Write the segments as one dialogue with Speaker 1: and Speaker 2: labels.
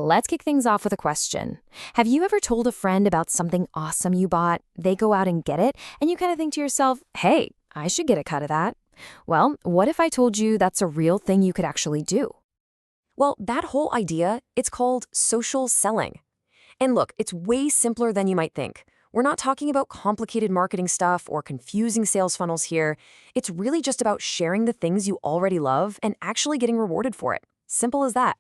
Speaker 1: Let's kick things off with a question. Have you ever told a friend about something awesome you bought, they go out and get it, and you kind of think to yourself, hey, I should get a cut of that? Well, what if I told you that's a real thing you could actually do?
Speaker 2: Well, that whole idea, it's called social selling. And look, it's way simpler than you might think. We're not talking about complicated marketing stuff or confusing sales funnels here. It's really just about sharing the things you already love and actually getting rewarded for it. Simple as that.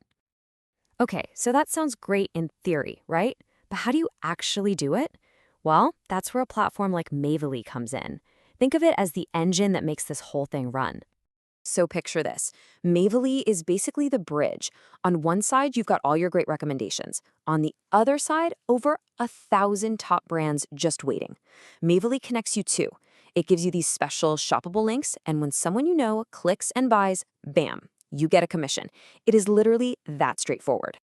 Speaker 1: Okay, so that sounds great in theory, right? But how do you actually do it? Well, that's where a platform like Mavely comes in. Think of it as the engine that makes this whole thing run.
Speaker 2: So picture this. Mavely is basically the bridge. On one side, you've got all your great recommendations. On the other side, over 1,000 top brands just waiting. Mavely connects you too. It gives you these special shoppable links, and when someone you know clicks and buys, bam, you get a commission. It is literally that straightforward.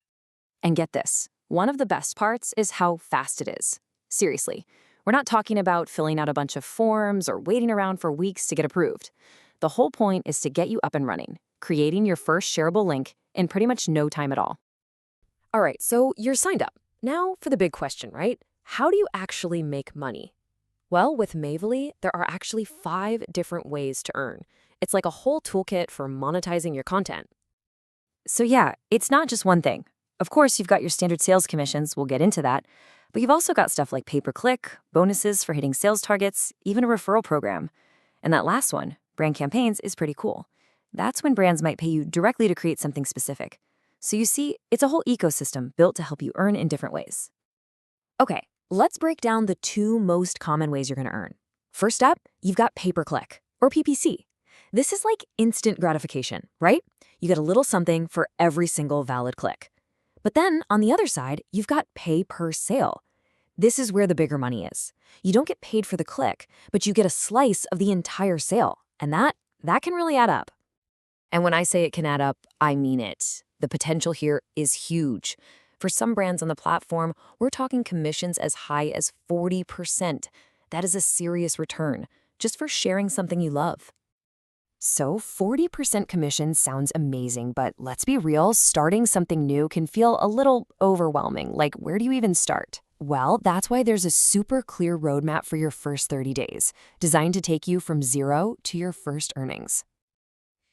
Speaker 2: And get this, one of the best parts is how fast it is. Seriously, we're not talking about filling out a bunch of forms or waiting around for weeks to get approved. The whole point is to get you up and running, creating your first shareable link in pretty much no time at all. All right, so you're signed up. Now for the big question, right? How do you actually make money? Well, with Mavely, there are actually 5 different ways to earn. It's like a whole toolkit for monetizing your content. So yeah, it's not just one thing. Of course, you've got your standard sales commissions, we'll get into that, but you've also got stuff like pay-per-click, bonuses for hitting sales targets, even a referral program. And that last one, brand campaigns, is pretty cool. That's when brands might pay you directly to create something specific. So you see, it's a whole ecosystem built to help you earn in different ways. Okay, let's break down the 2 most common ways you're going to earn. First up, you've got pay-per-click, or PPC. This is like instant gratification, right? You get a little something for every single valid click. But then, on the other side, you've got pay per sale. This is where the bigger money is. You don't get paid for the click, but you get a slice of the entire sale. And that can really add up. And when I say it can add up, I mean it. The potential here is huge. For some brands on the platform, we're talking commissions as high as 40%. That is a serious return, just for sharing something you love. So 40% commission sounds amazing, but let's be real, starting something new can feel a little overwhelming. Like, where do you even start? Well, that's why there's a super clear roadmap for your first 30 days, designed to take you from 0 to your first earnings.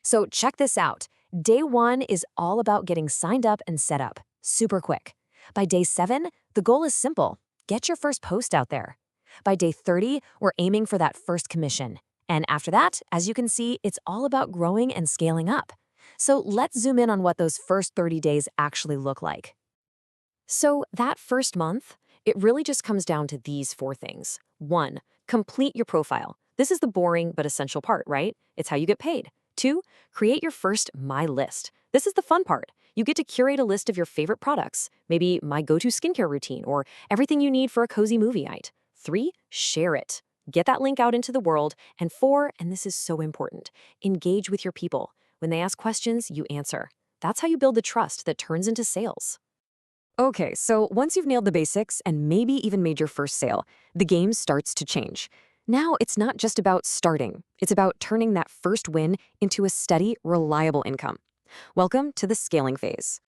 Speaker 2: So check this out. Day 1 is all about getting signed up and set up, super quick. By day 7, the goal is simple. Get your first post out there. By day 30, we're aiming for that first commission. And after that, as you can see, it's all about growing and scaling up. So let's zoom in on what those first 30 days actually look like. So that first month, it really just comes down to these 4 things. 1, complete your profile. This is the boring but essential part, right? It's how you get paid. 2, create your first My List. This is the fun part. You get to curate a list of your favorite products, maybe my go-to skincare routine or everything you need for a cozy movie night. 3, share it. Get that link out into the world. And 4, and this is so important, engage with your people. When they ask questions, you answer. That's how you build the trust that turns into sales. Okay, so once you've nailed the basics and maybe even made your first sale, the game starts to change. Now it's not just about starting. It's about turning that first win into a steady, reliable income. Welcome to the scaling phase.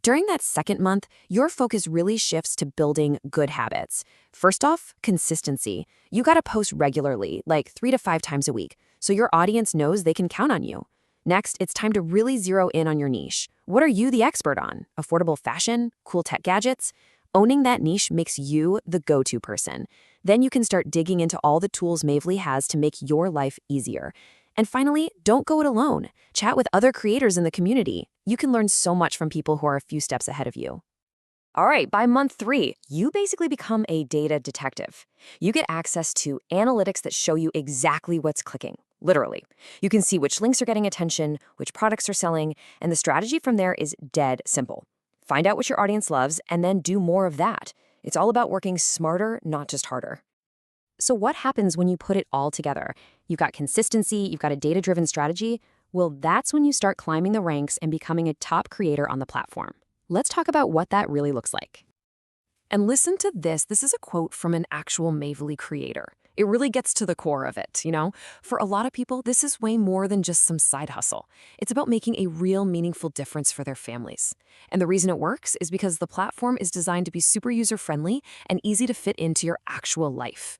Speaker 2: During that second month, your focus really shifts to building good habits. First off, consistency. You gotta post regularly, like 3 to 5 times a week, so your audience knows they can count on you. Next, it's time to really zero in on your niche. What are you the expert on? Affordable fashion? Cool tech gadgets? Owning that niche makes you the go-to person. Then you can start digging into all the tools Mavely has to make your life easier. And finally, don't go it alone. Chat with other creators in the community. You can learn so much from people who are a few steps ahead of you. All right, by month 3, you basically become a data detective. You get access to analytics that show you exactly what's clicking, literally. You can see which links are getting attention, which products are selling, and the strategy from there is dead simple. Find out what your audience loves and then do more of that. It's all about working smarter, not just harder. So what happens when you put it all together? You've got consistency, you've got a data-driven strategy. Well, that's when you start climbing the ranks and becoming a top creator on the platform. Let's talk about what that really looks like. And listen to this. This is a quote from an actual Mavely creator. It really gets to the core of it, you know? For a lot of people, this is way more than just some side hustle. It's about making a real meaningful difference for their families. And the reason it works is because the platform is designed to be super user-friendly and easy to fit into your actual life.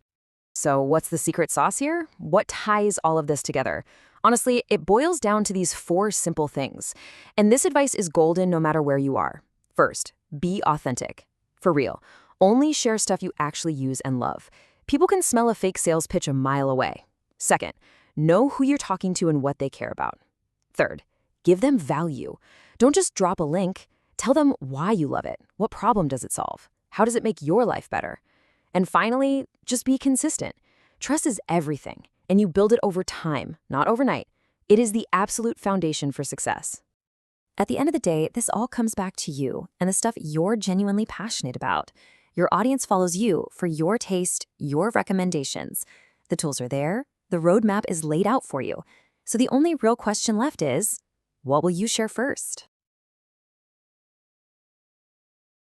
Speaker 1: So what's the secret sauce here? What ties all of this together? Honestly, it boils down to these 4 simple things. And this advice is golden no matter where you are. First, be authentic. For real. Only share stuff you actually use and love. People can smell a fake sales pitch a mile away. Second, know who you're talking to and what they care about. Third, give them value. Don't just drop a link. Tell them why you love it. What problem does it solve? How does it make your life better? And finally, just be consistent. Trust is everything, and you build it over time, not overnight. It is the absolute foundation for success. At the end of the day, this all comes back to you and the stuff you're genuinely passionate about. Your audience follows you for your taste, your recommendations. The tools are there, the roadmap is laid out for you. So the only real question left is, what will you share first?